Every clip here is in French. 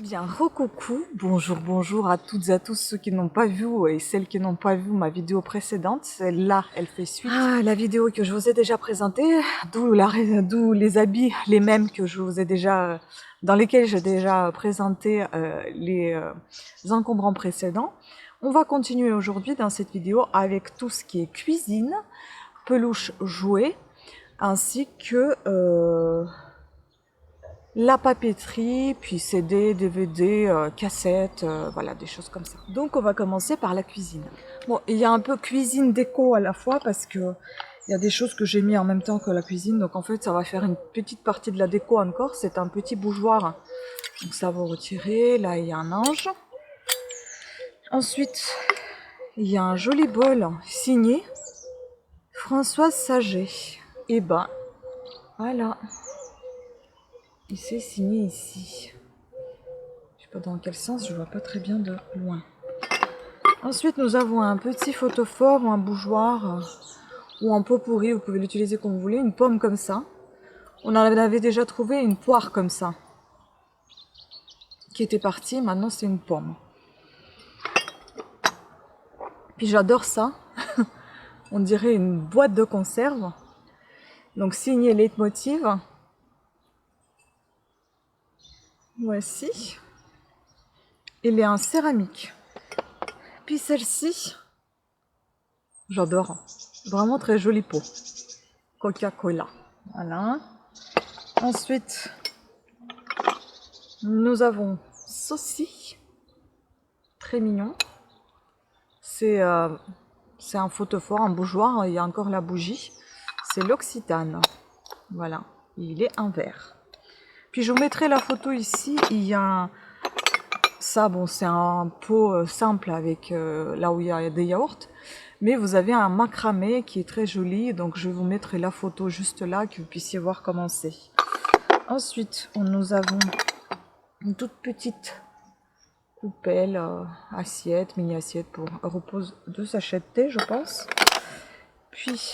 Bien, recoucou, bonjour à toutes et à tous ceux qui n'ont pas vu et celles qui n'ont pas vu ma vidéo précédente. Celle-là, elle fait suite à la vidéo que je vous ai déjà présentée, d'où les habits, les mêmes que je vous ai déjà, dans lesquels j'ai déjà présenté les encombrants précédents. On va continuer aujourd'hui dans cette vidéo avec tout ce qui est cuisine, peluche jouets, ainsi que la papeterie, puis CD, DVD, cassettes, voilà, des choses comme ça. Donc on va commencer par la cuisine. Bon, il y a un peu cuisine déco à la fois parce que il y a des choses que j'ai mis en même temps que la cuisine, donc en fait ça va faire une petite partie de la déco encore. C'est un petit bougeoir, donc ça va retirer. Là il y a un ange. Ensuite, il y a un joli bol signé Françoise Saget. Et ben, voilà. Il s'est signé ici. Je sais pas dans quel sens, je vois pas très bien de loin. Ensuite, nous avons un petit photophore ou un bougeoir ou un pot pourri, vous pouvez l'utiliser comme vous voulez, une pomme comme ça. On en avait déjà trouvé une poire comme ça, qui était partie, maintenant c'est une pomme. Puis j'adore ça, on dirait une boîte de conserve. Donc signé Leitmotiv. Voici. Il est en céramique. Puis celle-ci, j'adore. Vraiment très jolie peau. Coca-Cola. Voilà. Ensuite, nous avons ceci. Très mignon. C'est un photophore, un bougeoir. Il y a encore la bougie. C'est l'Occitane. Voilà. Il est en verre. Puis je vous mettrai la photo ici. Il y a ça, bon, c'est un pot simple avec là où il y a des yaourts. Mais vous avez un macramé qui est très joli. Donc je vous mettrai la photo juste là, que vous puissiez voir comment c'est. Ensuite, nous avons une toute petite coupelle, assiette, mini-assiette pour repose de sachets de thé, je pense. Puis,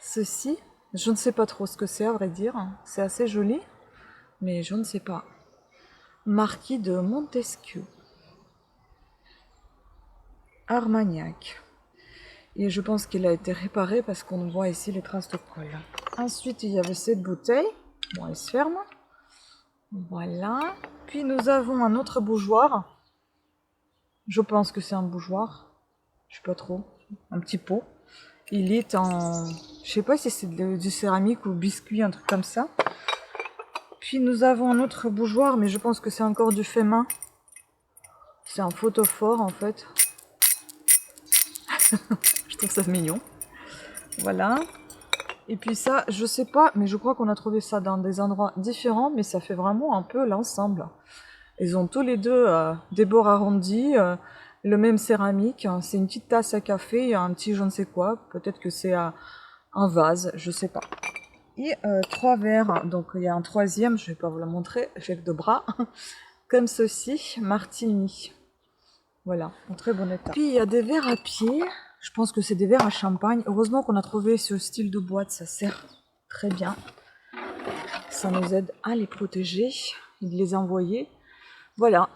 ceci, je ne sais pas trop ce que c'est à vrai dire. C'est assez joli, mais je ne sais pas. Marquis de Montesquieu. Armagnac. Et je pense qu'il a été réparé parce qu'on voit ici les traces de colle. Ensuite, il y avait cette bouteille. Bon, elle se ferme. Voilà. Puis nous avons un autre bougeoir. Je pense que c'est un bougeoir. Je sais pas trop. Un petit pot. Il est en... Je sais pas si c'est du céramique ou biscuit, un truc comme ça. Puis nous avons un autre bougeoir, mais je pense que c'est encore du fait main. C'est un photophore en fait. Je trouve ça mignon. Voilà. Et puis ça, je sais pas, mais je crois qu'on a trouvé ça dans des endroits différents, mais ça fait vraiment un peu l'ensemble. Ils ont tous les deux des bords arrondis, le même céramique. C'est une petite tasse à café, il y a un petit je ne sais quoi. Peut-être que c'est un vase, je sais pas. Et 3 verres, donc il y a un troisième, je vais pas vous le montrer, j'ai que 2 bras. Comme ceci, Martini. Voilà, en très bon état. Puis il y a des verres à pied. Je pense que c'est des verres à champagne. Heureusement qu'on a trouvé ce style de boîte, ça sert très bien. Ça nous aide à les protéger et de les envoyer. Voilà,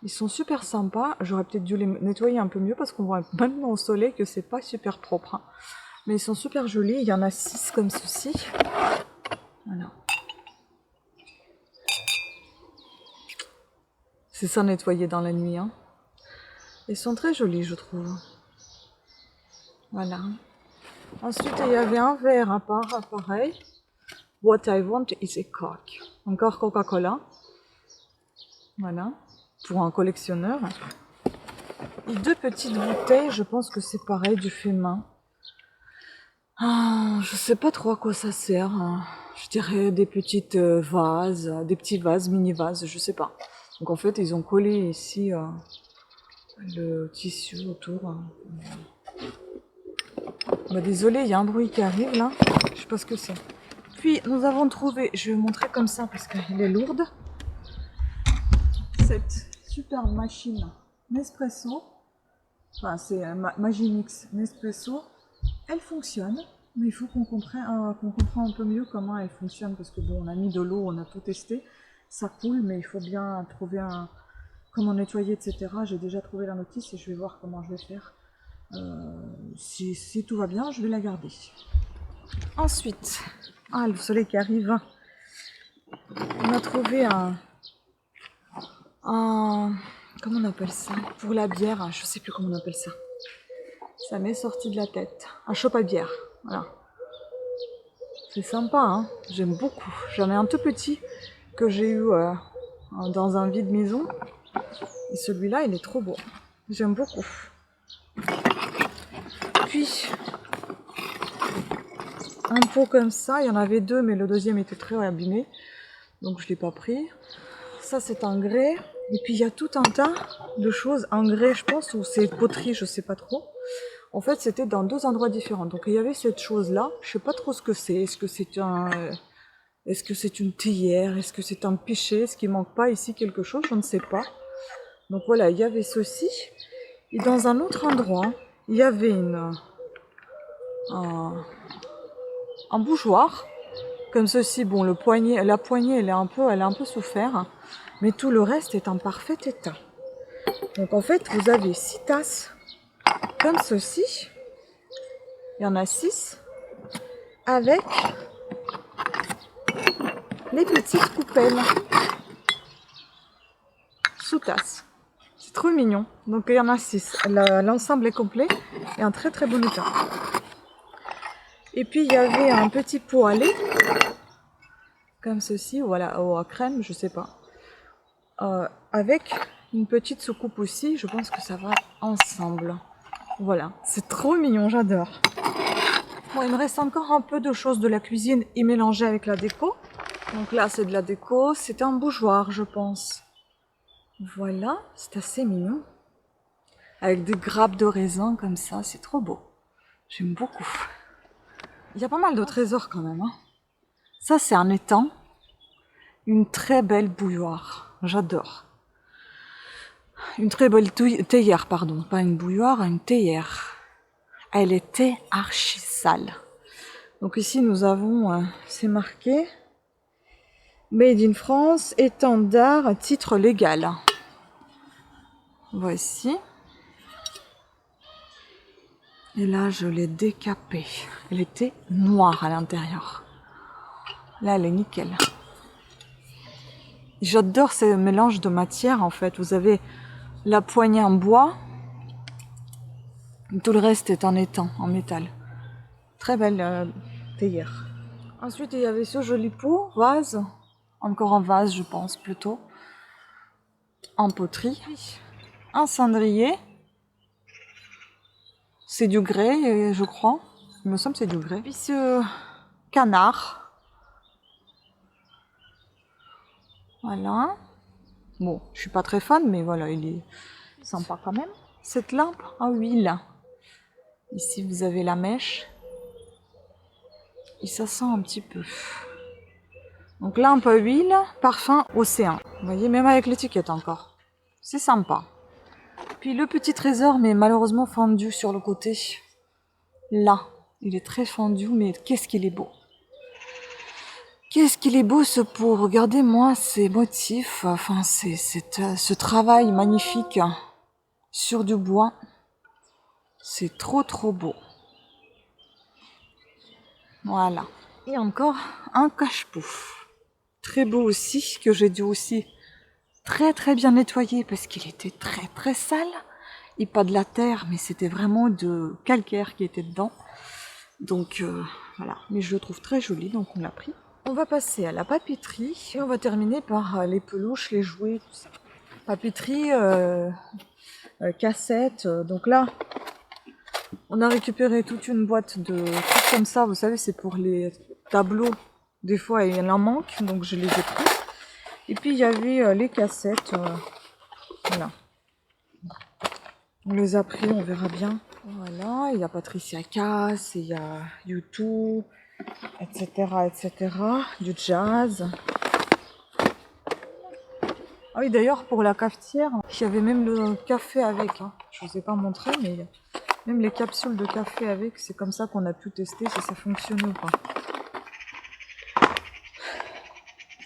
ils sont super sympas. J'aurais peut-être dû les nettoyer un peu mieux parce qu'on voit maintenant au soleil que c'est pas super propre. Hein. Mais ils sont super jolis. Il y en a 6 comme ceci. Voilà. C'est ça nettoyer dans la nuit. Hein. Ils sont très jolis, je trouve. Voilà. Ensuite, il y avait un verre à part, pareil. What I want is a Coke. Encore Coca-Cola. Voilà. Pour un collectionneur. Et 2 petites bouteilles, je pense que c'est pareil, du fait main. Ah, je sais pas trop à quoi ça sert. Hein. Je dirais des petites vases, des petits vases, mini-vases, je sais pas. Donc en fait, ils ont collé ici le tissu autour. Bah, désolé, il y a un bruit qui arrive là. Je sais pas ce que c'est. Puis nous avons trouvé, je vais vous montrer comme ça parce qu'elle est lourde, cette superbe machine Nespresso. Enfin, c'est Magimix Nespresso. Elle fonctionne, mais il faut qu'on comprenne un peu mieux comment elle fonctionne parce que bon, on a mis de l'eau, on a tout testé. ça coule, mais il faut bien trouver comment nettoyer, etc. J'ai déjà trouvé la notice et je vais voir comment je vais faire. Si tout va bien, je vais la garder. Ensuite, le soleil qui arrive. On a trouvé comment on appelle ça? Pour la bière, je sais plus comment on appelle ça. Ça m'est sorti de la tête. Un chope à bière, voilà. C'est sympa, hein, j'aime beaucoup. J'en ai un tout petit que j'ai eu dans un vide maison. Et celui-là, il est trop beau. J'aime beaucoup. Puis, un pot comme ça, il y en avait deux, mais le deuxième était très abîmé. Donc je ne l'ai pas pris. Ça, c'est un grès. Et puis, il y a tout un tas de choses. Un grès, je pense, ou c'est poterie, je ne sais pas trop. En fait, c'était dans deux endroits différents. Donc, il y avait cette chose-là. Je ne sais pas trop ce que c'est. Est-ce que c'est est-ce que c'est une théière? Est-ce que c'est un pichet? Est-ce qu'il manque pas ici quelque chose? Je ne sais pas. Donc voilà, il y avait ceci. Et dans un autre endroit, il y avait un bougeoir. Comme ceci. Bon, la poignée, elle est un peu souffert. Mais tout le reste est en parfait état. Donc en fait, vous avez 6 tasses comme ceci. Il y en a 6. Avec les petites coupelles sous tasse. C'est trop mignon. Donc il y en a 6. L'ensemble est complet et en très très bon état. Et puis il y avait un petit pot à lait. Comme ceci, voilà, ou à crème, je sais pas. Avec une petite soucoupe aussi. Je pense que ça va ensemble. Voilà, c'est trop mignon, j'adore. Bon, il me reste encore un peu de choses de la cuisine et mélangées avec la déco. Donc là, c'est de la déco. C'est un bougeoir, je pense. Voilà, c'est assez mignon. Avec des grappes de raisin comme ça, c'est trop beau. J'aime beaucoup. Il y a pas mal de trésors quand même. Hein. Ça, c'est un étang. Une très belle bouilloire. J'adore. Une très belle théière, pardon. Pas une bouilloire, une théière. Elle était archi sale. Donc ici, nous avons, c'est marqué Made in France, étendard, titre légal. Voici. Et là, je l'ai décapée. Elle était noire à l'intérieur. Là, elle est nickel. J'adore ces mélanges de matières, en fait. Vous avez la poignée en bois. Tout le reste est en étang, en métal. Très belle théière. Ensuite, il y avait ce joli pot, vase. Encore en vase, je pense, plutôt. En poterie. Un cendrier. C'est du grès, je crois. Il me semble que c'est du grès. Puis ce canard. Voilà. Bon, je suis pas très fan, mais voilà, il est sympa quand même. Cette lampe à huile. Ici, vous avez la mèche. Et ça sent un petit peu. Donc lampe à huile, parfum océan. Vous voyez, même avec l'étiquette encore. C'est sympa. Puis le petit trésor, mais malheureusement fendu sur le côté. Là, il est très fendu, mais qu'est-ce qu'il est beau. Qu'est-ce qu'il est beau ce pot. Regardez-moi ces motifs, enfin ce travail magnifique sur du bois. C'est trop trop beau. Voilà. Et encore un cache-pouf. Très beau aussi, que j'ai dû aussi très très bien nettoyer parce qu'il était très très sale. Et pas de la terre, mais c'était vraiment de calcaire qui était dedans. Donc voilà, mais je le trouve très joli, donc on l'a pris. On va passer à la papeterie et on va terminer par les peluches, les jouets, tout ça. Papeterie, cassette, donc là, on a récupéré toute une boîte de trucs comme ça, vous savez, c'est pour les tableaux. Des fois, il en manque, donc je les ai pris. Et puis, il y avait les cassettes, voilà. On les a pris, on verra bien. Voilà, il y a Patricia Cass, il y a YouTube, etc., etc. Du jazz. Ah oui, d'ailleurs, pour la cafetière, il y avait même le café avec. Hein. Je ne vous ai pas montré, mais même les capsules de café avec, c'est comme ça qu'on a pu tester si ça fonctionnait ou pas.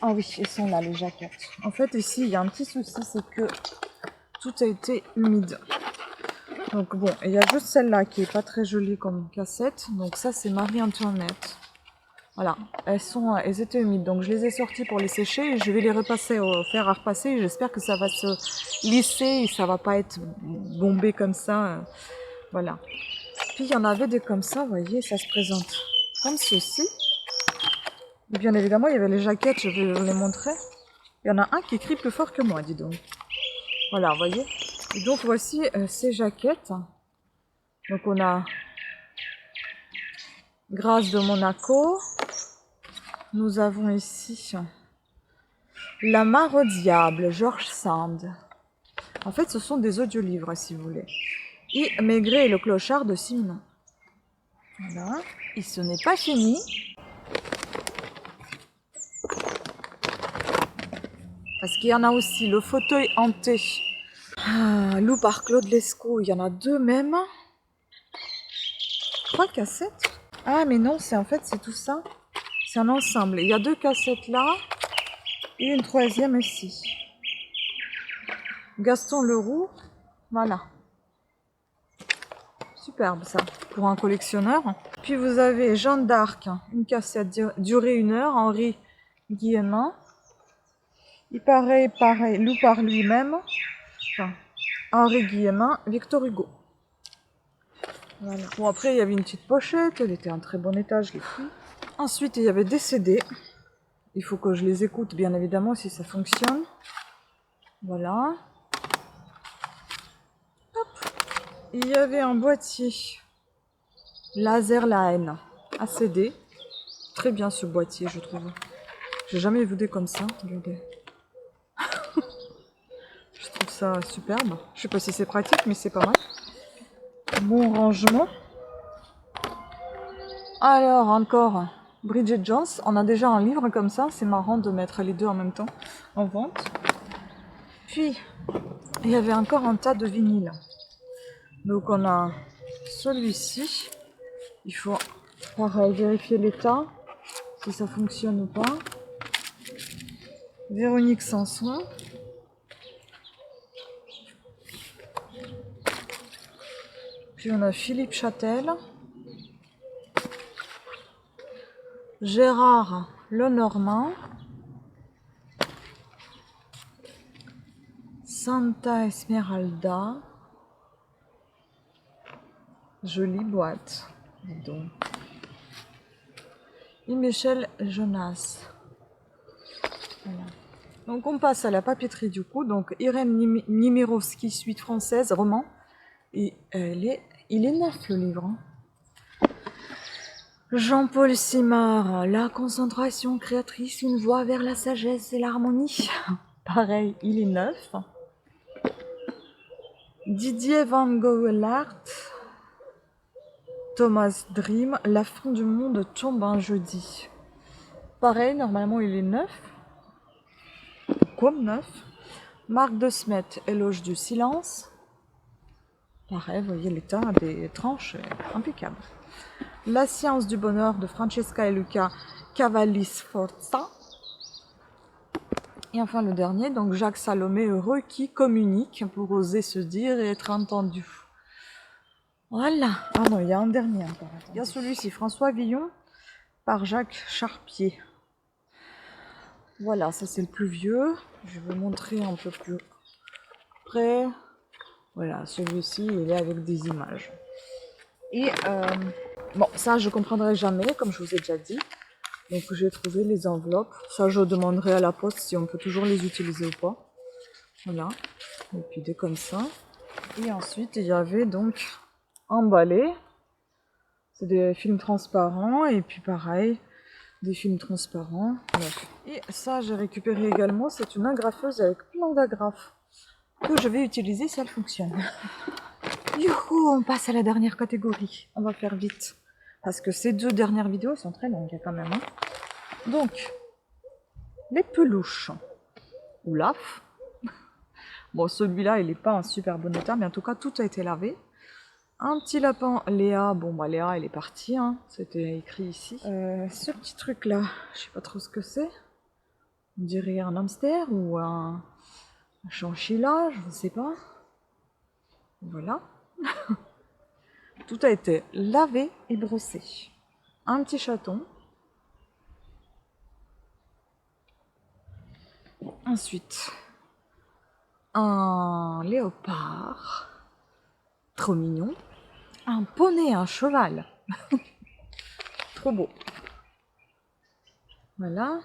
Ah oui, ils sont là les jaquettes. En fait ici il y a un petit souci, c'est que tout a été humide. Donc bon, il y a juste celle-là qui est pas très jolie comme cassette. Donc ça c'est Marie-Antoinette. Voilà, elles étaient humides, donc je les ai sorties pour les sécher et je vais les repasser au fer à repasser. J'espère que ça va se lisser et ça va pas être bombé comme ça. Voilà. Puis il y en avait des comme ça, vous voyez, ça se présente comme ceci. Et bien évidemment, il y avait les jaquettes, je vais vous les montrer. Il y en a un qui crie plus fort que moi, dis donc. Voilà, vous voyez. Et donc voici ces jaquettes. Donc on a Grâce de Monaco. Nous avons ici La Mare au Diable, George Sand. En fait, ce sont des audiolivres, si vous voulez. Et Maigret et le clochard de Simenon. Voilà. Et ce n'est pas fini. Parce qu'il y en a aussi Le Fauteuil hanté. Loup par Claude Lescaut. Il y en a deux même. 3 cassettes. Ah, mais non, c'est en fait, c'est tout ça. C'est un ensemble. Il y a 2 cassettes là. Et une troisième ici. Gaston Leroux. Voilà. Superbe ça, pour un collectionneur. Puis vous avez Jeanne d'Arc, une cassette durée 1 heure, Henri Guillemin. Il pareil, Loup par lui-même. Enfin, Henri Guillemin, Victor Hugo. Voilà. Bon, après, il y avait une petite pochette, elle était en très bon état, je l'ai pris. Ensuite, il y avait des CD. Il faut que je les écoute, bien évidemment, si ça fonctionne. Voilà. Il y avait un boîtier Laserline à CD. Très bien ce boîtier, je trouve. J'ai jamais vu des comme ça. Regardez. Je trouve ça superbe. Je sais pas si c'est pratique, mais c'est pas mal. Bon rangement. Alors, encore Bridget Jones. On a déjà un livre comme ça. C'est marrant de mettre les deux en même temps en vente. Puis, il y avait encore un tas de vinyles. Donc, on a celui-ci. Il faut pareil, vérifier l'état, si ça fonctionne ou pas. Véronique Sanson. Puis on a Philippe Châtel. Gérard Lenormand. Santa Esmeralda. Jolie boîte. Dis donc. Et Michel Jonas. Voilà. Donc on passe à la papeterie du coup. Donc Irène Nimirovski, suite française, roman. Et il est neuf le livre. Hein. Jean-Paul Simard, La concentration créatrice, une voie vers la sagesse et l'harmonie. Pareil, il est neuf. Didier Van Goelaert, Thomas Dream, La fin du monde tombe un jeudi. Pareil, normalement il est neuf. Comme neuf. Marc de Smet, Éloge du silence. Pareil, vous voyez l'état des tranches, impeccable. La science du bonheur de Francesca et Luca Cavalli Sforza. Et enfin le dernier, donc Jacques Salomé, heureux qui communique pour oser se dire et être entendu. Voilà. Ah non, il y a un dernier encore. Il y a celui-ci, François Villon, par Jacques Charpier. Voilà, ça c'est le plus vieux. Je vais vous montrer un peu plus près. Voilà, celui-ci, il est avec des images. Et bon, ça je comprendrai jamais, comme je vous ai déjà dit. Donc j'ai trouvé les enveloppes. Ça je demanderai à la poste si on peut toujours les utiliser ou pas. Voilà. Et puis des comme ça. Et ensuite il y avait donc emballé. C'est des films transparents. Et puis pareil, des films transparents. Bref. Et ça j'ai récupéré également. C'est une agrafeuse avec plein d'agrafes que je vais utiliser si elle fonctionne. Youhou, on passe à la dernière catégorie. On va faire vite. Parce que ces 2 dernières vidéos sont très longues quand même. Hein. Donc, les peluches. Olaf. Bon, celui-là, il n'est pas en super bon état, mais en tout cas, tout a été lavé. Un petit lapin, Léa. Bon, bah Léa, elle est partie. Hein. C'était écrit ici. Ce petit truc-là, je sais pas trop ce que c'est. On dirait un hamster ou un chinchilla, je ne sais pas. Voilà. Tout a été lavé et brossé. Un petit chaton. Ensuite, un léopard. Trop mignon. Un poney, un cheval. Trop beau. Voilà.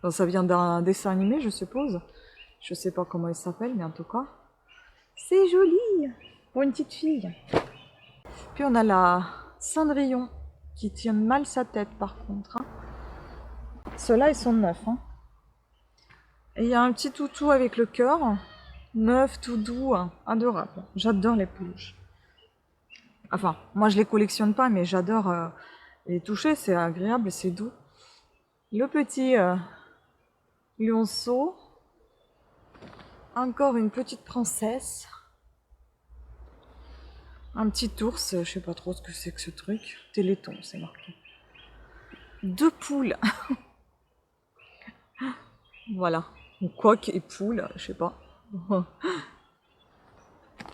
Bon, ça vient d'un dessin animé, je suppose. Je sais pas comment il s'appelle, mais en tout cas, c'est joli pour une petite fille. Puis on a la Cendrillon qui tient mal sa tête par contre. Hein. Ceux-là, ils sont neufs. Hein. Et il y a un petit toutou avec le cœur. Neuf, tout doux, hein. Adorable. J'adore les peluches. Enfin, moi je les collectionne pas, mais j'adore les toucher, c'est agréable, c'est doux. Le petit lionceau. Encore une petite princesse. Un petit ours, je sais pas trop ce que c'est que ce truc. Téléthon, c'est marqué. 2 poules. Voilà. Ou coq et poule, je sais pas.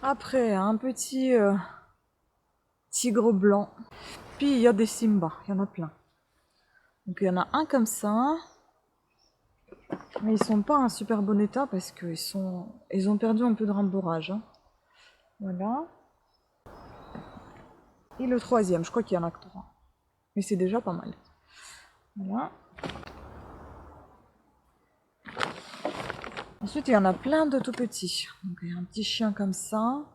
Après, un petit tigre blanc. Puis il y a des Simba, il y en a plein. Donc il y en a un comme ça. Mais ils sont pas en super bon état parce qu'ils ont perdu un peu de rembourrage. Hein. Voilà. Et le troisième, je crois qu'il y en a que 3. Mais c'est déjà pas mal. Voilà. Ensuite, il y en a plein de tout petits. Donc il y a un petit chien comme ça.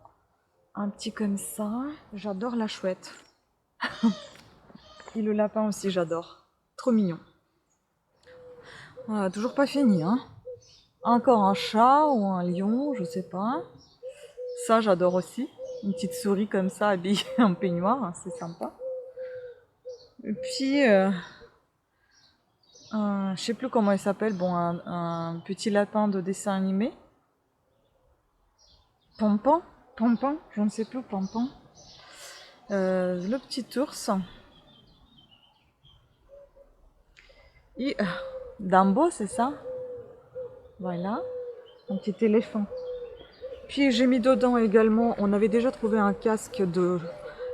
Un petit comme ça. J'adore la chouette. Et le lapin aussi, j'adore. Trop mignon. Voilà, toujours pas fini, hein. Encore un chat ou un lion, je sais pas. Ça, j'adore aussi. Une petite souris comme ça, habillée en peignoir, hein, c'est sympa. Et puis, je sais plus comment il s'appelle, bon, un petit lapin de dessin animé. Pompon, je ne sais plus, Pompon. Le petit ours. Et Dumbo, c'est ça? Voilà, un petit éléphant. Puis j'ai mis dedans également, on avait déjà trouvé un casque de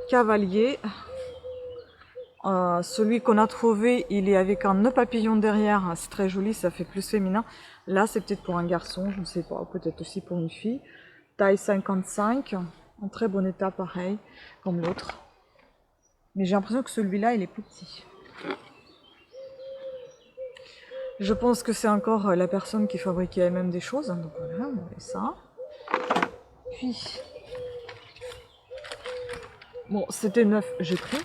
cavalier. Celui qu'on a trouvé, il est avec un nœud papillon derrière, c'est très joli, ça fait plus féminin. Là, c'est peut-être pour un garçon, je ne sais pas, peut-être aussi pour une fille. Taille 55, en très bon état pareil, comme l'autre. Mais j'ai l'impression que celui-là, il est plus petit. Je pense que c'est encore la personne qui fabriquait elle-même des choses, donc voilà, on avait ça. Puis, bon, c'était neuf, j'ai pris.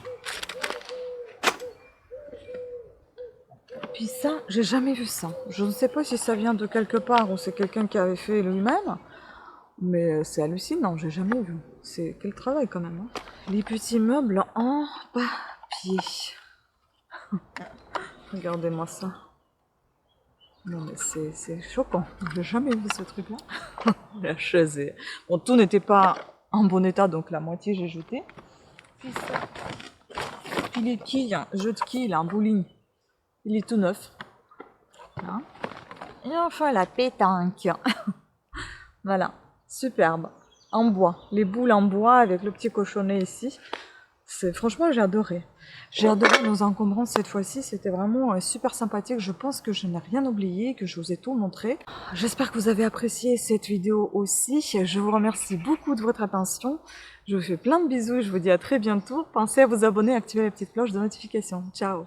Puis ça, j'ai jamais vu ça. Je ne sais pas si ça vient de quelque part ou c'est quelqu'un qui avait fait lui-même, mais c'est hallucinant, j'ai jamais vu. C'est quel travail quand même. Hein. Les petits meubles en papier. Regardez-moi ça. Non mais c'est choquant, j'ai jamais vu ce truc-là. La chaise est... Bon, tout n'était pas en bon état, donc la moitié j'ai jeté. Puis ça. Puis les quilles, jeu de quilles, là, un bowling. Il est tout neuf. Voilà. Et enfin la pétanque. Voilà, superbe. En bois, les boules en bois avec le petit cochonnet ici. Franchement, j'ai adoré. J'ai adoré nos encombrants cette fois-ci, c'était vraiment super sympathique. Je pense que je n'ai rien oublié, que je vous ai tout montré. J'espère que vous avez apprécié cette vidéo aussi. Je vous remercie beaucoup de votre attention. Je vous fais plein de bisous et je vous dis à très bientôt. Pensez à vous abonner et activer la petite cloche de notification. Ciao!